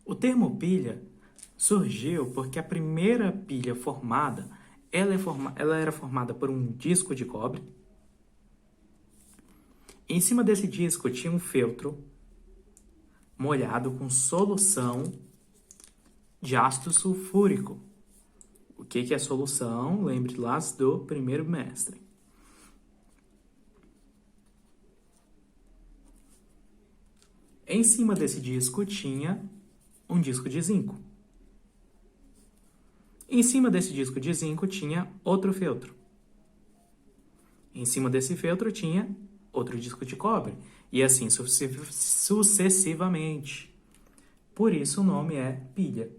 O termo pilha surgiu porque a primeira pilha formada, ela era formada por um disco de cobre. Em cima desse disco tinha um feltro molhado com solução de ácido sulfúrico. O que é solução? Lembre lá do primeiro mestre. Em cima desse disco tinha um disco de zinco. Em cima desse disco de zinco tinha outro feltro. Em cima desse feltro tinha outro disco de cobre. E assim sucessivamente. Por isso o nome é pilha.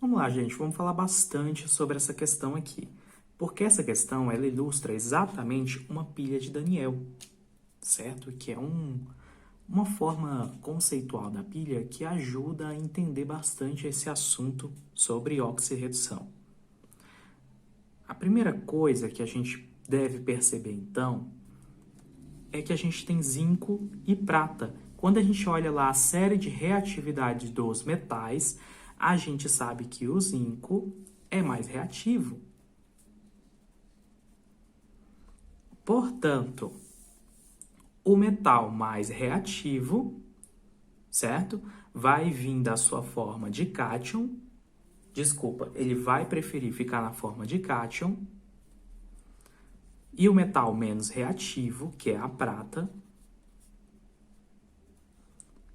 Vamos lá, gente, vamos falar bastante sobre essa questão aqui. Porque essa questão, ela ilustra exatamente uma pilha de Daniel, certo? Que é uma forma conceitual da pilha que ajuda a entender bastante esse assunto sobre oxirredução. A primeira coisa que a gente deve perceber, então, é que a gente tem zinco e prata. Quando a gente olha lá a série de reatividades dos metais, a gente sabe que o zinco é mais reativo. Portanto, o metal mais reativo, certo? Vai vir da sua forma de cátion. Desculpa, ele vai preferir ficar na forma de cátion. E o metal menos reativo, que é a prata,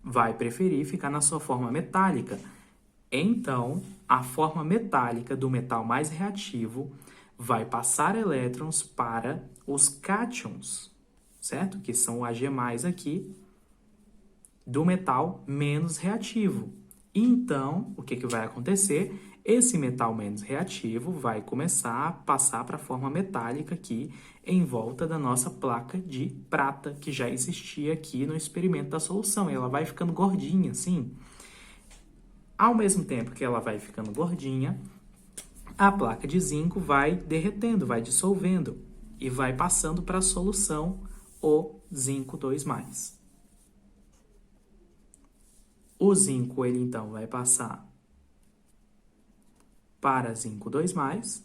vai preferir ficar na sua forma metálica. Então, a forma metálica do metal mais reativo vai passar elétrons para os cátions, certo? Que são o Ag+ aqui, do metal menos reativo. Então, o que vai acontecer? Esse metal menos reativo vai começar a passar para a forma metálica aqui, em volta da nossa placa de prata, que já existia aqui no experimento da solução. E ela vai ficando gordinha, assim. Ao mesmo tempo que ela vai ficando gordinha, a placa de zinco vai derretendo, vai dissolvendo e vai passando para a solução o zinco 2+. O zinco, ele então vai passar para zinco 2+.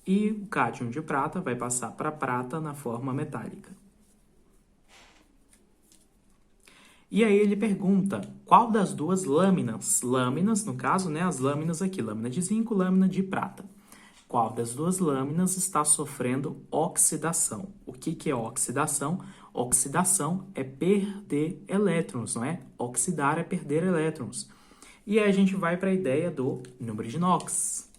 E o cátion de prata vai passar para prata na forma metálica. E aí ele pergunta, qual das duas lâminas, no caso, né, as lâminas aqui, lâmina de zinco, lâmina de prata. Qual das duas lâminas está sofrendo oxidação? O que é oxidação? Oxidação é perder elétrons, não é? Oxidar é perder elétrons. E aí a gente vai para a ideia do número de Knox.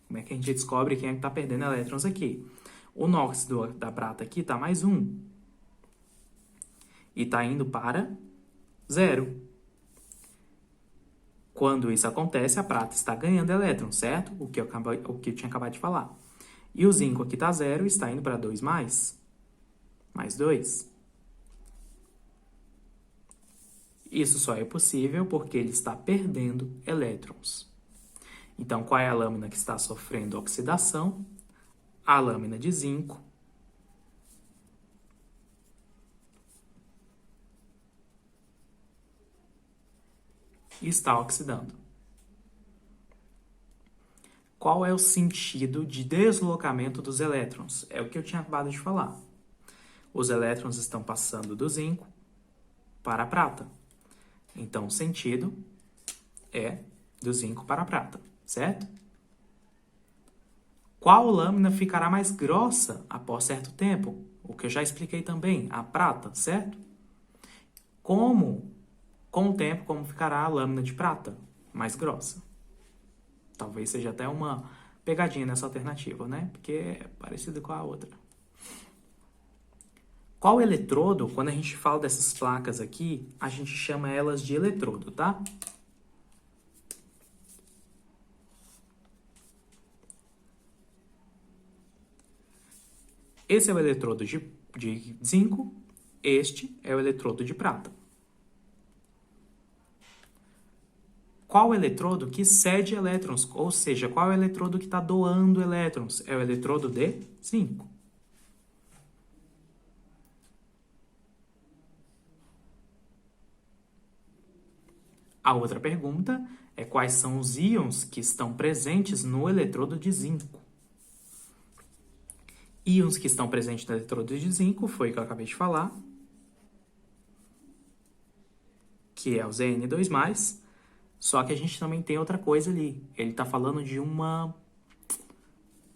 Como é que a gente descobre quem é que está perdendo elétrons aqui? O Knox da prata aqui está mais 1. E está indo para 0. Quando isso acontece, a prata está ganhando elétrons, certo? O que eu tinha acabado de falar. E o zinco aqui está 0 e está indo para 2+. Mais 2. Isso só é possível porque ele está perdendo elétrons. Então, qual é a lâmina que está sofrendo oxidação? A lâmina de zinco. Está oxidando. Qual é o sentido de deslocamento dos elétrons? É o que eu tinha acabado de falar. Os elétrons estão passando do zinco para a prata. Então, o sentido é do zinco para a prata, certo? Qual lâmina ficará mais grossa após certo tempo? O que eu já expliquei também, a prata, certo? Como Com o tempo, como ficará a lâmina de prata? Mais grossa. Talvez seja até uma pegadinha nessa alternativa, né? Porque é parecida com a outra. Qual eletrodo, quando a gente fala dessas placas aqui, a gente chama elas de eletrodo, tá? Esse é o eletrodo de zinco, este é o eletrodo de prata. Qual o eletrodo que cede elétrons? Ou seja, qual é o eletrodo que está doando elétrons? É o eletrodo de zinco. A outra pergunta é quais são os íons que estão presentes no eletrodo de zinco? Íons que estão presentes no eletrodo de zinco foi o que eu acabei de falar, que é o Zn2+, só que a gente também tem outra coisa ali. Ele está falando de uma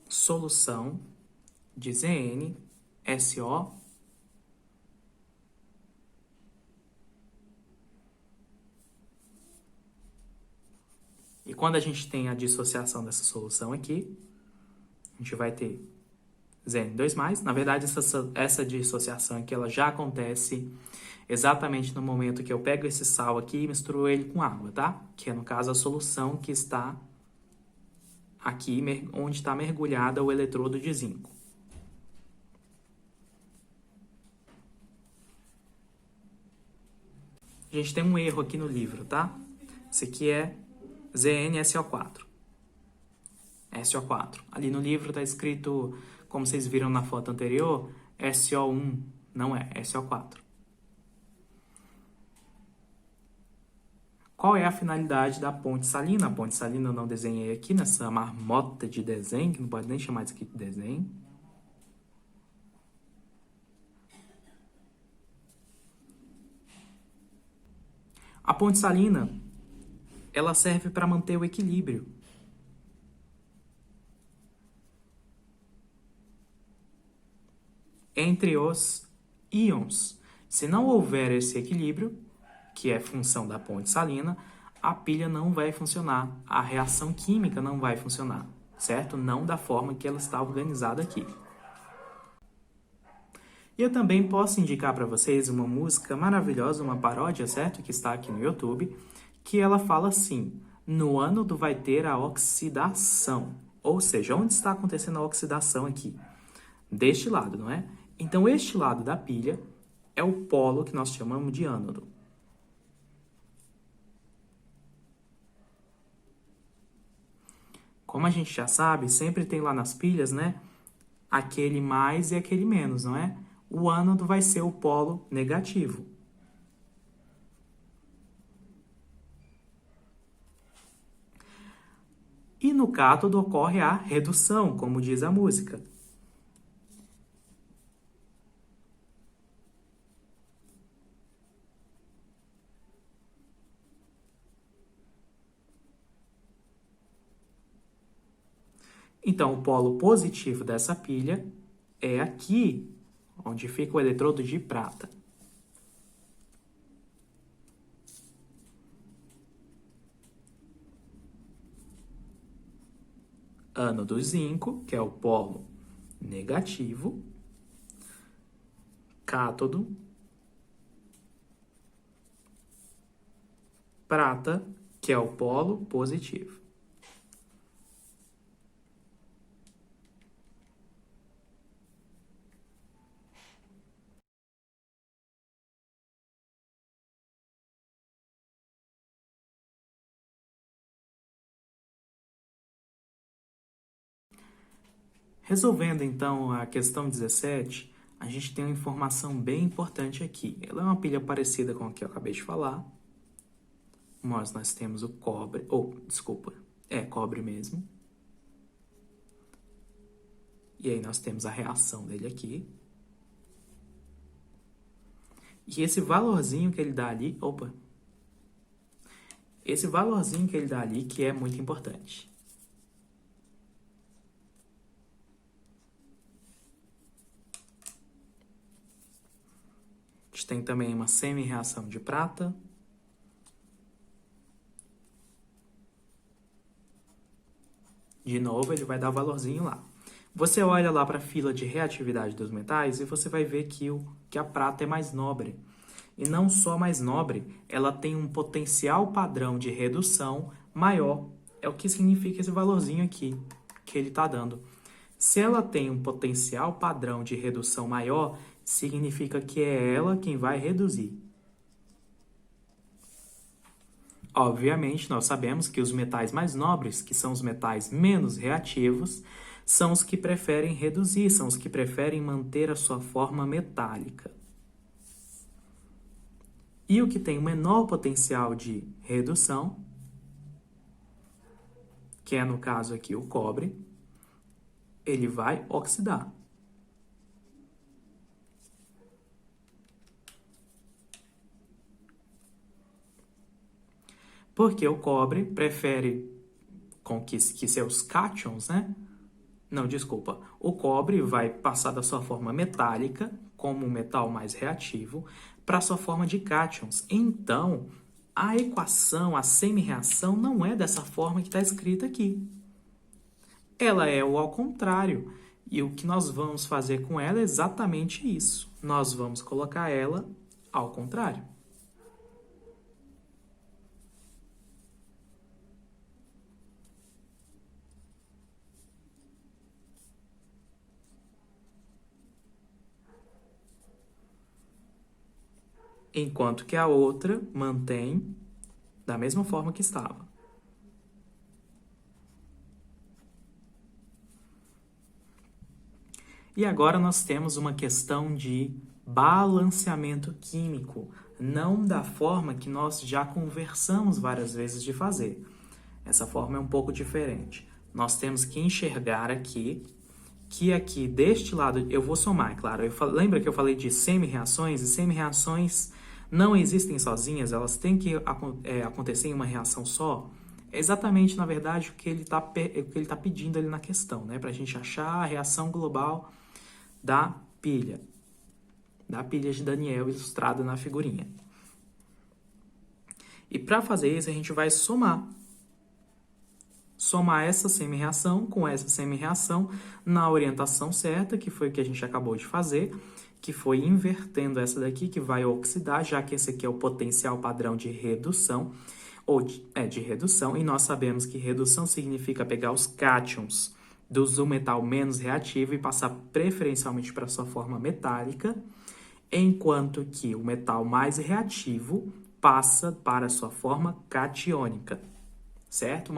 solução de ZnSO. E quando a gente tem a dissociação dessa solução aqui, a gente vai ter Zn2+. Na verdade, essa dissociação aqui ela já acontece exatamente no momento que eu pego esse sal aqui e misturo ele com água, tá? Que é, no caso, a solução que está aqui, onde está mergulhada o eletrodo de zinco. A gente tem um erro aqui no livro, tá? Esse aqui é ZnSO4. SO4. Ali no livro está escrito, como vocês viram na foto anterior, SO1. Não é, SO4. Qual é a finalidade da ponte salina? A ponte salina eu não desenhei aqui nessa marmota de desenho, que não pode nem chamar isso aqui de desenho. A ponte salina, ela serve para manter o equilíbrio entre os íons. Se não houver esse equilíbrio, que é função da ponte salina, a pilha não vai funcionar, a reação química não vai funcionar, certo? Não da forma que ela está organizada aqui. E eu também posso indicar para vocês uma música maravilhosa, uma paródia, certo? Que está aqui no YouTube, que ela fala assim: no ânodo vai ter a oxidação. Ou seja, onde está acontecendo a oxidação aqui? Deste lado, não é? Então, este lado da pilha é o polo que nós chamamos de ânodo. Como a gente já sabe, sempre tem lá nas pilhas, né? Aquele mais e aquele menos, não é? O ânodo vai ser o polo negativo. E no cátodo ocorre a redução, como diz a música. Então, o polo positivo dessa pilha é aqui, onde fica o eletrodo de prata. Ânodo zinco, que é o polo negativo. Cátodo. Prata, que é o polo positivo. Resolvendo, então, a questão 17, a gente tem uma informação bem importante aqui. Ela é uma pilha parecida com a que eu acabei de falar. Nós temos o cobre, desculpa, é cobre mesmo. E aí nós temos a reação dele aqui. E esse valorzinho que ele dá ali, esse valorzinho que ele dá ali que é muito importante. A gente tem também uma semi-reação de prata. De novo, ele vai dar o valorzinho lá. Você olha lá para a fila de reatividade dos metais e você vai ver que a prata é mais nobre. E não só mais nobre, ela tem um potencial padrão de redução maior. É o que significa esse valorzinho aqui que ele está dando. Se ela tem um potencial padrão de redução maior, significa que é ela quem vai reduzir. Obviamente, nós sabemos que os metais mais nobres, que são os metais menos reativos, são os que preferem reduzir, são os que preferem manter a sua forma metálica. E o que tem o menor potencial de redução, que é no caso aqui o cobre, ele vai oxidar. Porque o cobre prefere que seus cátions, né? Não, desculpa. O cobre vai passar da sua forma metálica, como um metal mais reativo, para a sua forma de cátions. Então, a equação, a semi-reação, não é dessa forma que está escrita aqui. Ela é o ao contrário. E o que nós vamos fazer com ela é exatamente isso. Nós vamos colocar ela ao contrário. Enquanto que a outra mantém da mesma forma que estava. E agora nós temos uma questão de balanceamento químico, não da forma que nós já conversamos várias vezes de fazer. Essa forma é um pouco diferente. Nós temos que enxergar aqui que aqui deste lado eu vou somar, é claro. Lembra que eu falei de semi-reações? E semi-reações não existem sozinhas, elas têm que acontecer em uma reação só. É exatamente, na verdade, o que ele tá pedindo ali na questão, né? Para a gente achar a reação global da pilha de Daniel ilustrada na figurinha. E para fazer isso, a gente vai somar essa semi-reação com essa semi-reação na orientação certa, que foi o que a gente acabou de fazer, que foi invertendo essa daqui, que vai oxidar, já que esse aqui é o potencial padrão de redução, de redução, e nós sabemos que redução significa pegar os cátions do metal menos reativo e passar preferencialmente para sua forma metálica, enquanto que o metal mais reativo passa para a sua forma catiônica. Certo?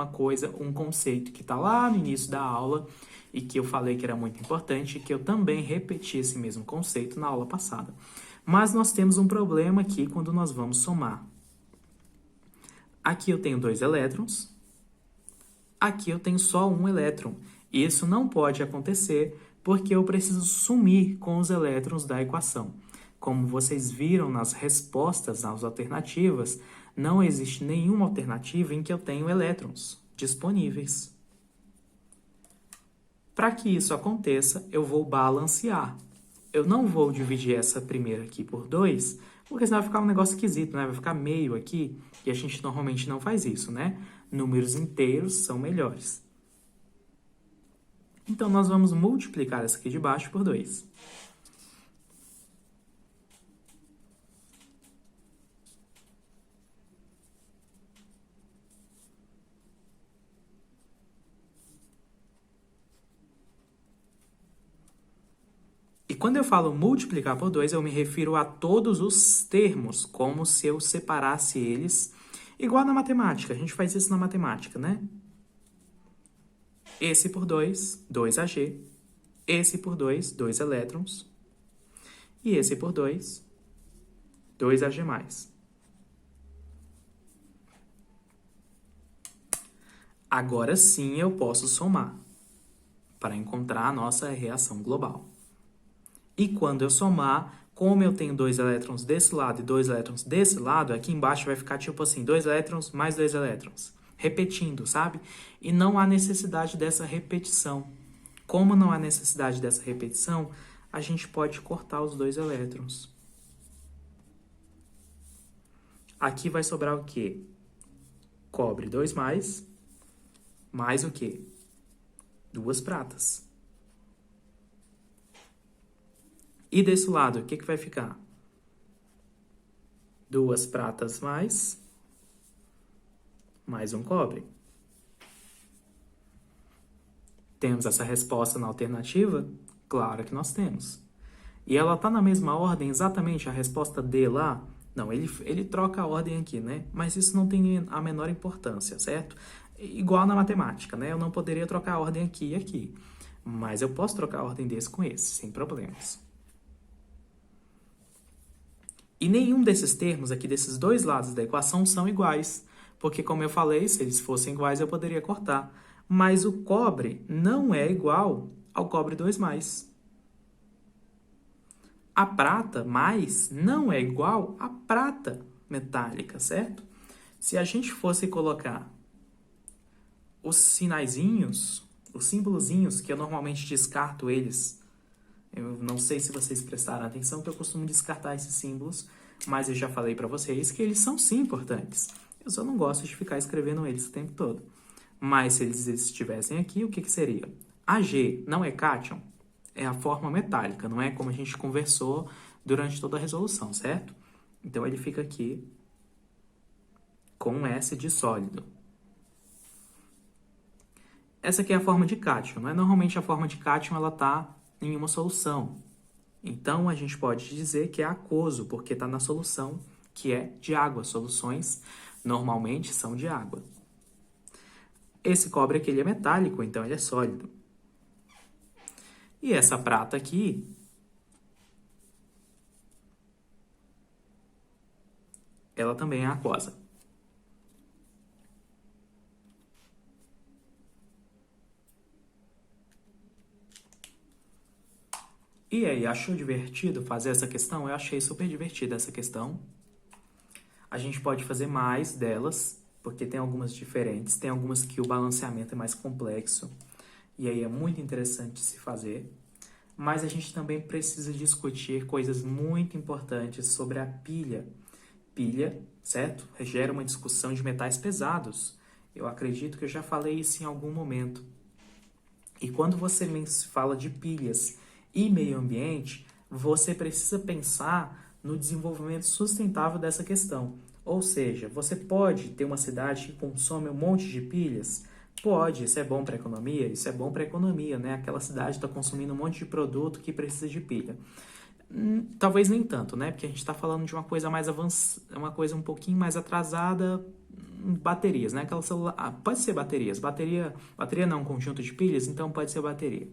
Um conceito que está lá no início da aula e que eu falei que era muito importante e que eu também repeti esse mesmo conceito na aula passada. Mas nós temos um problema aqui quando nós vamos somar. Aqui eu tenho 2 elétrons, aqui eu tenho só 1 elétron. Isso não pode acontecer porque eu preciso sumir com os elétrons da equação. Como vocês viram nas respostas às alternativas, não existe nenhuma alternativa em que eu tenho elétrons disponíveis. Para que isso aconteça, eu vou balancear. Eu não vou dividir essa primeira aqui por 2, porque senão vai ficar um negócio esquisito, né? Vai ficar meio aqui, e a gente normalmente não faz isso, né? Números inteiros são melhores. Então, nós vamos multiplicar essa aqui de baixo por 2. E quando eu falo multiplicar por 2, eu me refiro a todos os termos, como se eu separasse eles, igual na matemática. A gente faz isso na matemática, né? Esse por 2, 2Ag. Esse por 2, 2 elétrons. E esse por 2, 2Ag+. Agora sim eu posso somar para encontrar a nossa reação global. E quando eu somar, como eu tenho 2 elétrons desse lado e 2 elétrons desse lado, aqui embaixo vai ficar tipo assim, 2 elétrons mais 2 elétrons. Repetindo, sabe? E não há necessidade dessa repetição. Como não há necessidade dessa repetição, a gente pode cortar os 2 elétrons. Aqui vai sobrar o quê? Cobre 2+, mais o quê? 2 pratas. E desse lado, o que vai ficar? 2 pratas mais um cobre. Temos essa resposta na alternativa? Claro que nós temos. E ela está na mesma ordem, exatamente a resposta D lá? Não, ele troca a ordem aqui, né? Mas isso não tem a menor importância, certo? Igual na matemática, né? Eu não poderia trocar a ordem aqui e aqui. Mas eu posso trocar a ordem desse com esse, sem problemas. E nenhum desses termos aqui, desses dois lados da equação, são iguais. Porque, como eu falei, se eles fossem iguais, eu poderia cortar. Mas o cobre não é igual ao cobre 2+. A prata mais não é igual à prata metálica, certo? Se a gente fosse colocar os sinaizinhos, os símbolozinhos, que eu normalmente descarto eles, eu não sei se vocês prestaram atenção que eu costumo descartar esses símbolos, mas eu já falei para vocês que eles são sim importantes. Eu só não gosto de ficar escrevendo eles o tempo todo. Mas se eles estivessem aqui, o que seria? Ag não é cátion? É a forma metálica, não é como a gente conversou durante toda a resolução, certo? Então, ele fica aqui com um S de sólido. Essa aqui é a forma de cátion, não é? Normalmente, a forma de cátion ela está em uma solução. Então, a gente pode dizer que é aquoso, porque está na solução, que é de água. Soluções, normalmente, são de água. Esse cobre aqui ele é metálico, então ele é sólido. E essa prata aqui, ela também é aquosa. E aí, achou divertido fazer essa questão? Eu achei super divertida essa questão. A gente pode fazer mais delas, porque tem algumas diferentes, tem algumas que o balanceamento é mais complexo, e aí é muito interessante se fazer. Mas a gente também precisa discutir coisas muito importantes sobre a pilha. Pilha, certo? Gera uma discussão de metais pesados. Eu acredito que eu já falei isso em algum momento. E quando você fala de pilhas e meio ambiente, você precisa pensar no desenvolvimento sustentável dessa questão. Ou seja, você pode ter uma cidade que consome um monte de pilhas? Pode, isso é bom para a economia? Isso é bom para a economia, né? Aquela cidade está consumindo um monte de produto que precisa de pilha. Talvez nem tanto, né? Porque a gente está falando de uma coisa mais avançada, uma coisa um pouquinho mais atrasada, baterias, né? Aquela celular, pode ser baterias. Bateria não, um conjunto de pilhas, então pode ser bateria.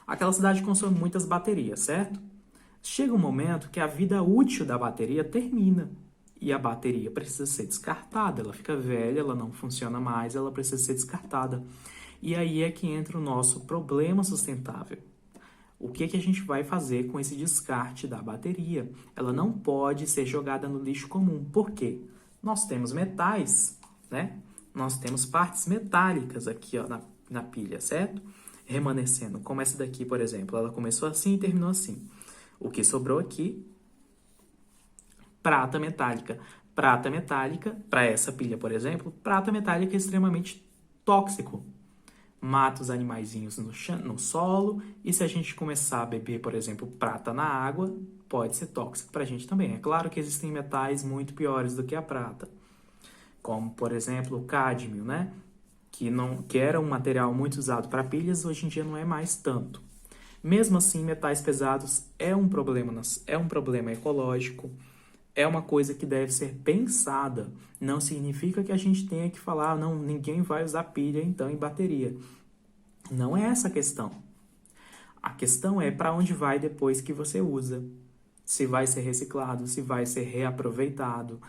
Aquela cidade consome muitas baterias, certo? Chega um momento que a vida útil da bateria termina. E a bateria precisa ser descartada. Ela fica velha, ela não funciona mais, ela precisa ser descartada. E aí é que entra o nosso problema sustentável. O que a gente vai fazer com esse descarte da bateria? Ela não pode ser jogada no lixo comum. Por quê? Nós temos metais, né? Nós temos partes metálicas aqui, ó, na pilha, certo? Remanescendo, como essa daqui, por exemplo. Ela começou assim e terminou assim. O que sobrou aqui? Prata metálica. Prata metálica, para essa pilha, por exemplo, prata metálica é extremamente tóxico. Mata os animaizinhos no solo, e se a gente começar a beber, por exemplo, prata na água, pode ser tóxico para a gente também. É claro que existem metais muito piores do que a prata, como, por exemplo, o cádmio, né? Que era um material muito usado para pilhas, hoje em dia não é mais tanto. Mesmo assim, metais pesados é um problema ecológico, é uma coisa que deve ser pensada. Não significa que a gente tenha que falar, não, ninguém vai usar pilha então em bateria. Não é essa a questão. A questão é para onde vai depois que você usa. Se vai ser reciclado, se vai ser reaproveitado,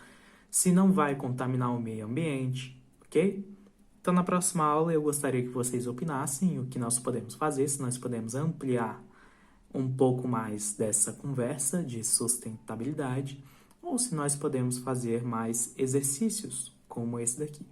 se não vai contaminar o meio ambiente, ok? Então, na próxima aula, eu gostaria que vocês opinassem o que nós podemos fazer, se nós podemos ampliar um pouco mais dessa conversa de sustentabilidade, ou se nós podemos fazer mais exercícios como esse daqui.